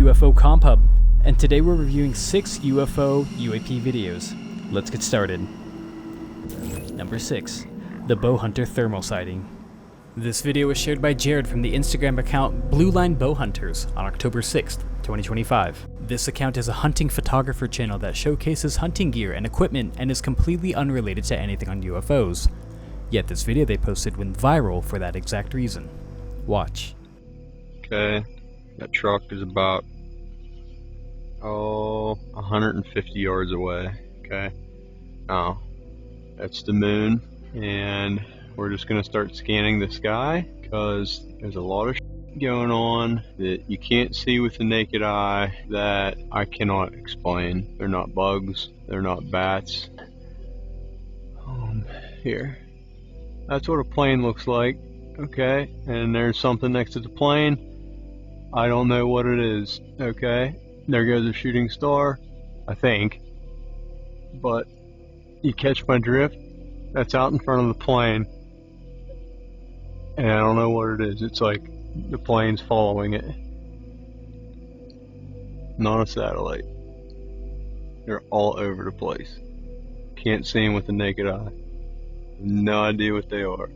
UFOCompHub, and today we're reviewing 6 UFO UAP videos. Let's get started. Number 6. The Bow Hunter Thermal Sighting. This video was shared by Jared from the Instagram account Blue Line Bow Hunters on October 6th, 2025. This account is a hunting photographer channel that showcases hunting gear and equipment and is completely unrelated to anything on UFOs. Yet this video they posted went viral for that exact reason. Watch. Okay, that truck is about 150 yards away. Okay, now that's the moon, and we're just gonna start scanning the sky because there's a lot of going on that you can't see with the naked eye that I cannot explain. They're not bugs, they're not bats. Here, that's what a plane looks like. Okay, and there's something next to the plane. I don't know what it is. Okay, there goes a shooting star, I think. But you catch my drift? That's out in front of the plane. And I don't know what it is. It's like the plane's following it. Not a satellite. They're all over the place. Can't see them with the naked eye. No idea what they are.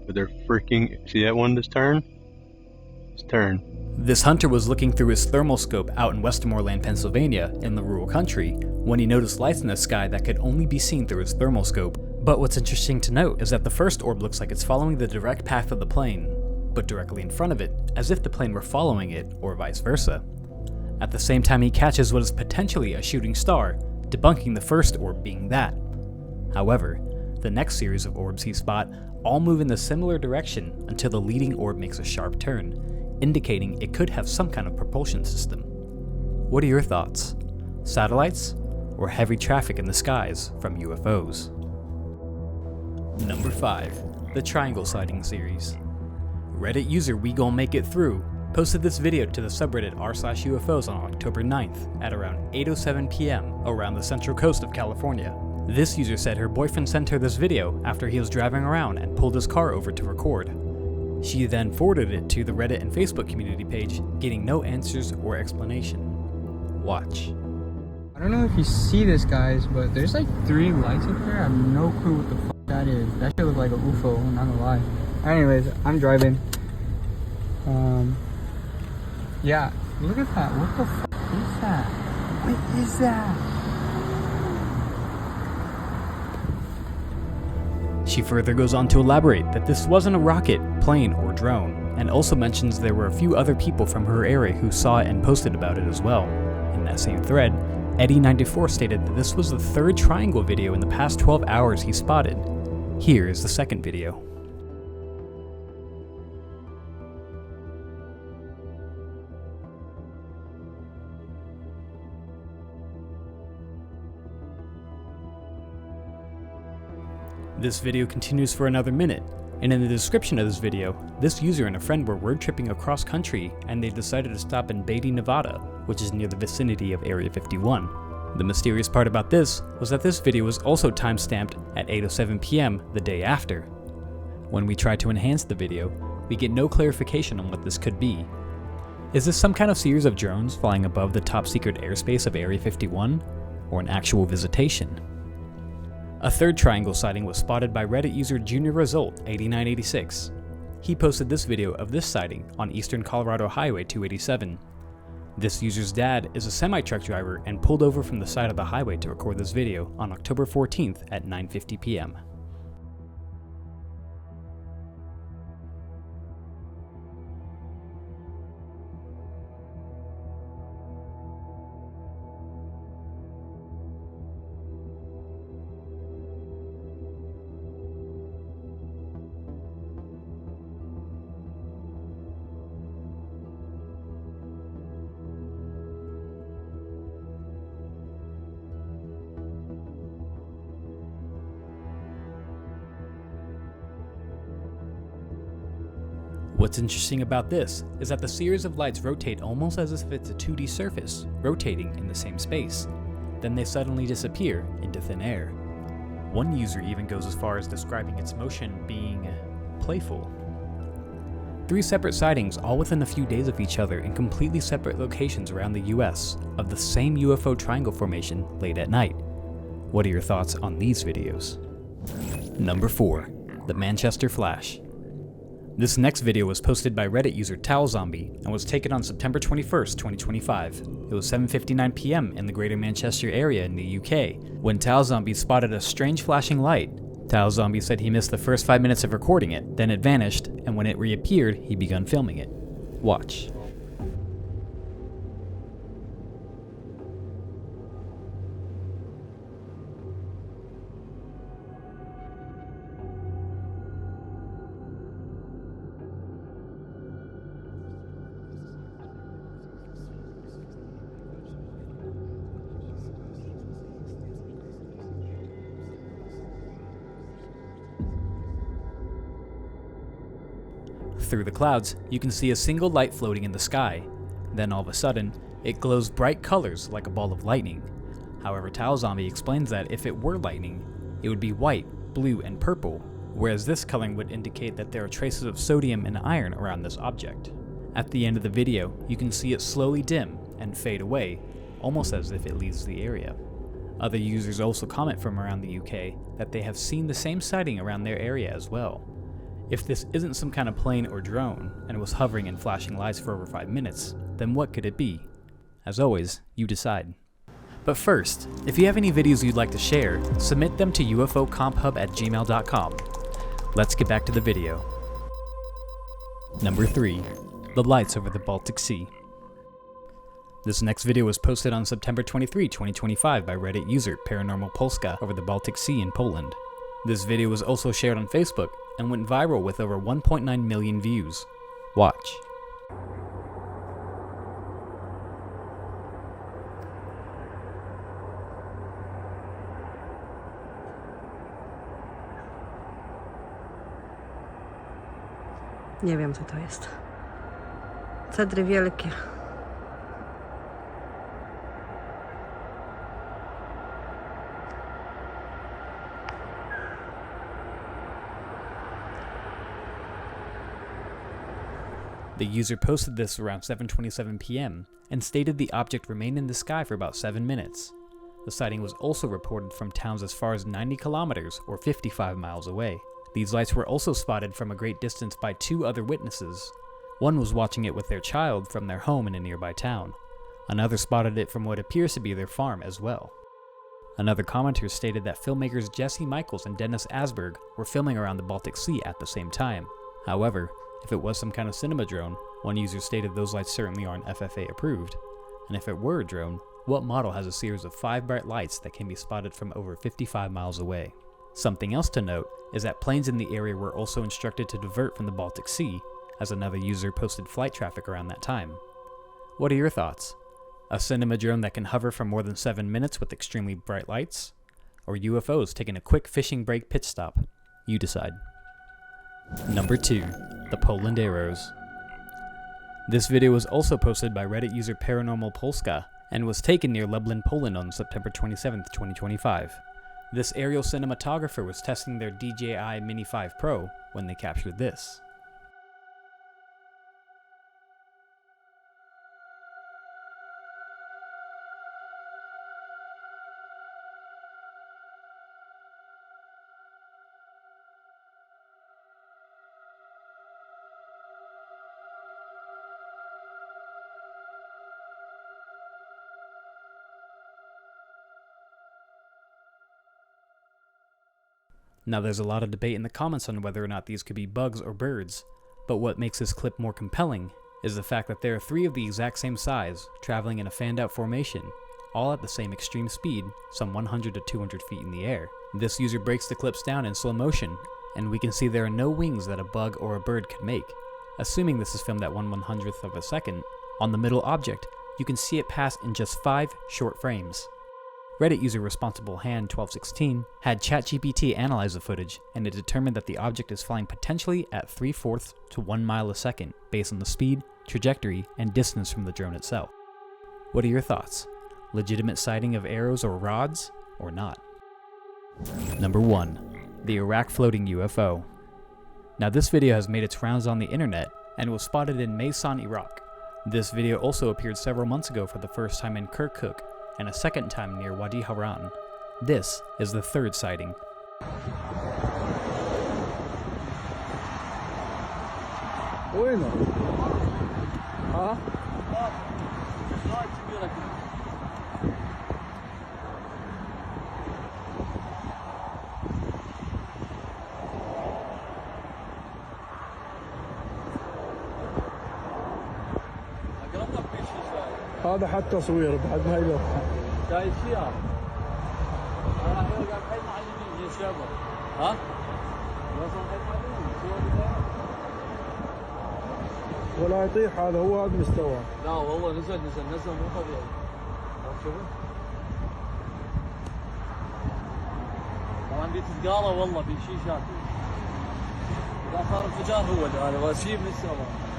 But they're freaking... See that one just turn? Just turn. This hunter was looking through his thermal scope out in Westmoreland, Pennsylvania, in the rural country, when he noticed lights in the sky that could only be seen through his thermal scope. But what's interesting to note is that the first orb looks like it's following the direct path of the plane, but directly in front of it, as if the plane were following it, or vice versa. At the same time, he catches what is potentially a shooting star, debunking the first orb being that. However, the next series of orbs he spot all move in a similar direction until the leading orb makes a sharp turn, indicating it could have some kind of propulsion system. What are your thoughts? Satellites, or heavy traffic in the skies from UFOs? Number 5. The Triangle Sighting Series. Reddit user We Gon Make It Through posted this video to the subreddit r/UFOs on October 9th at around 8:07 p.m. around the central coast of California. This user said her boyfriend sent her this video after he was driving around and pulled his car over to record. She then forwarded it to the Reddit and Facebook community page, getting no answers or explanation. Watch. I don't know if you see this, guys, but there's like 3 lights up there. I have no clue what the fuck that is. That should look like a UFO, I'm not gonna lie. Anyways, I'm driving. Yeah, look at that. What the fuck is that? What is that? She further goes on to elaborate that this wasn't a rocket, plane, or drone, and also mentions there were a few other people from her area who saw it and posted about it as well. In that same thread, Eddie94 stated that this was the 3rd triangle video in the past 12 hours he spotted. Here is the second video. This video continues for another minute, and in the description of this video, this user and a friend were road tripping across country and they decided to stop in Beatty, Nevada, which is near the vicinity of Area 51. The mysterious part about this was that this video was also timestamped at 8:07 p.m. the day after. When we try to enhance the video, we get no clarification on what this could be. Is this some kind of series of drones flying above the top secret airspace of Area 51, or an actual visitation? A 3rd triangle sighting was spotted by Reddit user Junior Result 8986. He posted this video of this sighting on Eastern Colorado Highway 287. This user's dad is a semi-truck driver and pulled over from the side of the highway to record this video on October 14th at 9:50 p.m. What's interesting about this is that the series of lights rotate almost as if it's a 2D surface, rotating in the same space. Then they suddenly disappear into thin air. One user even goes as far as describing its motion being playful. 3 separate sightings all within a few days of each other in completely separate locations around the US of the same UFO triangle formation late at night. What are your thoughts on these videos? Number 4. The Manchester Flash. This next video was posted by Reddit user TowelZombie and was taken on September 21st, 2025. It was 7:59 PM in the Greater Manchester area in the UK when TowelZombie spotted a strange flashing light. TowelZombie said he missed the first 5 minutes of recording it, then it vanished, and when it reappeared, he began filming it. Watch. Through the clouds, you can see a single light floating in the sky. Then all of a sudden, it glows bright colors like a ball of lightning. However, TowelZombie explains that if it were lightning, it would be white, blue, and purple, whereas this coloring would indicate that there are traces of sodium and iron around this object. At the end of the video, you can see it slowly dim and fade away, almost as if it leaves the area. Other users also comment from around the UK that they have seen the same sighting around their area as well. If this isn't some kind of plane or drone, and was hovering and flashing lights for over 5 minutes, then what could it be? As always, you decide. But first, if you have any videos you'd like to share, submit them to UFOCompHub@gmail.com. Let's get back to the video. Number 3. The lights over the Baltic Sea. This next video was posted on September 23, 2025 by Reddit user Paranormal Polska over the Baltic Sea in Poland. This video was also shared on Facebook and went viral with over 1.9 million views. Watch. Nie wiem, co to jest. Cedry wielkie. The user posted this around 7:27 PM and stated the object remained in the sky for about 7 minutes. The sighting was also reported from towns as far as 90 kilometers or 55 miles away. These lights were also spotted from a great distance by 2 other witnesses. One was watching it with their child from their home in a nearby town. Another spotted it from what appears to be their farm as well. Another commenter stated that filmmakers Jesse Michaels and Dennis Asberg were filming around the Baltic Sea at the same time. However, if it was some kind of cinema drone, one user stated those lights certainly aren't FFA approved. And if it were a drone, what model has a series of 5 bright lights that can be spotted from over 55 miles away? Something else to note is that planes in the area were also instructed to divert from the Baltic Sea, as another user posted flight traffic around that time. What are your thoughts? A cinema drone that can hover for more than 7 minutes with extremely bright lights? Or UFOs taking a quick fishing break pit stop? You decide. Number 2. The Poland Arrows. This video was also posted by Reddit user Paranormal Polska and was taken near Lublin, Poland on September 27, 2025. This aerial cinematographer was testing their DJI Mini 5 Pro when they captured this. Now there's a lot of debate in the comments on whether or not these could be bugs or birds, but what makes this clip more compelling is the fact that there are 3 of the exact same size, traveling in a fanned-out formation, all at the same extreme speed, some 100 to 200 feet in the air. This user breaks the clips down in slow motion, and we can see there are no wings that a bug or a bird could make. Assuming this is filmed at 1/100th of a second, on the middle object, you can see it pass in just 5 short frames. Reddit user Responsible Hand 1216 had ChatGPT analyze the footage, and it determined that the object is flying potentially at 3/4 to 1 mile a second based on the speed, trajectory, and distance from the drone itself. What are your thoughts? Legitimate sighting of arrows or rods, or not? Number 1. The Iraq Floating UFO. Now this video has made its rounds on the internet, and was spotted in Maysan, Iraq. This video also appeared several months ago for the first time in Kirkuk, and a second time near Wadi Haran. This is the third sighting. وينه؟ ها؟ هذا حتى تصوير بعد ما يلف. شايف فيها؟ انا راح يلقى الحين على اليمين يا شباب. ها؟ وصل الحين على اليمين. ولا يطيح هذا هو هذا مستوى. لا والله نزل مو طبيعي. شوفوا. طبعا بيتسقاله والله بشيشات. اذا صار انفجار هو هذا وشيء من السماء.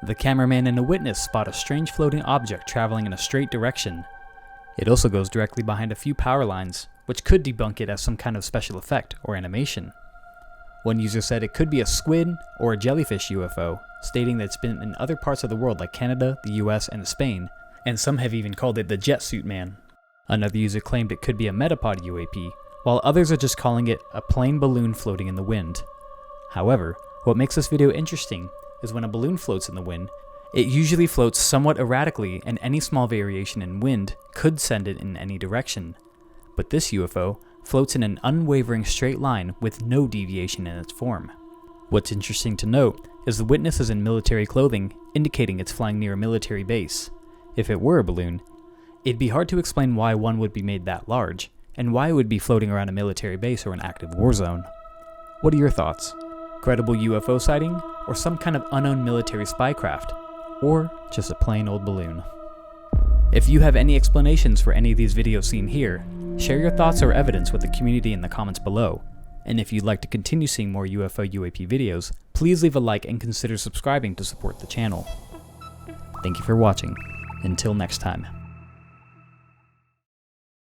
The cameraman and a witness spot a strange floating object traveling in a straight direction. It also goes directly behind a few power lines, which could debunk it as some kind of special effect or animation. One user said it could be a squid or a jellyfish UFO, stating that it's been in other parts of the world like Canada, the US, and Spain, and some have even called it the Jet Suit Man. Another user claimed it could be a Metapod UAP, while others are just calling it a plain balloon floating in the wind. However, what makes this video interesting is when a balloon floats in the wind, it usually floats somewhat erratically, and any small variation in wind could send it in any direction. But this UFO floats in an unwavering straight line with no deviation in its form. What's interesting to note is the witness is in military clothing, indicating it's flying near a military base. If it were a balloon, it'd be hard to explain why one would be made that large, and why it would be floating around a military base or an active war zone. What are your thoughts? Credible UFO sighting, or some kind of unknown military spycraft, or just a plain old balloon? If you have any explanations for any of these videos seen here, share your thoughts or evidence with the community in the comments below. And if you'd like to continue seeing more UFO UAP videos, please leave a like and consider subscribing to support the channel. Thank you for watching. Until next time.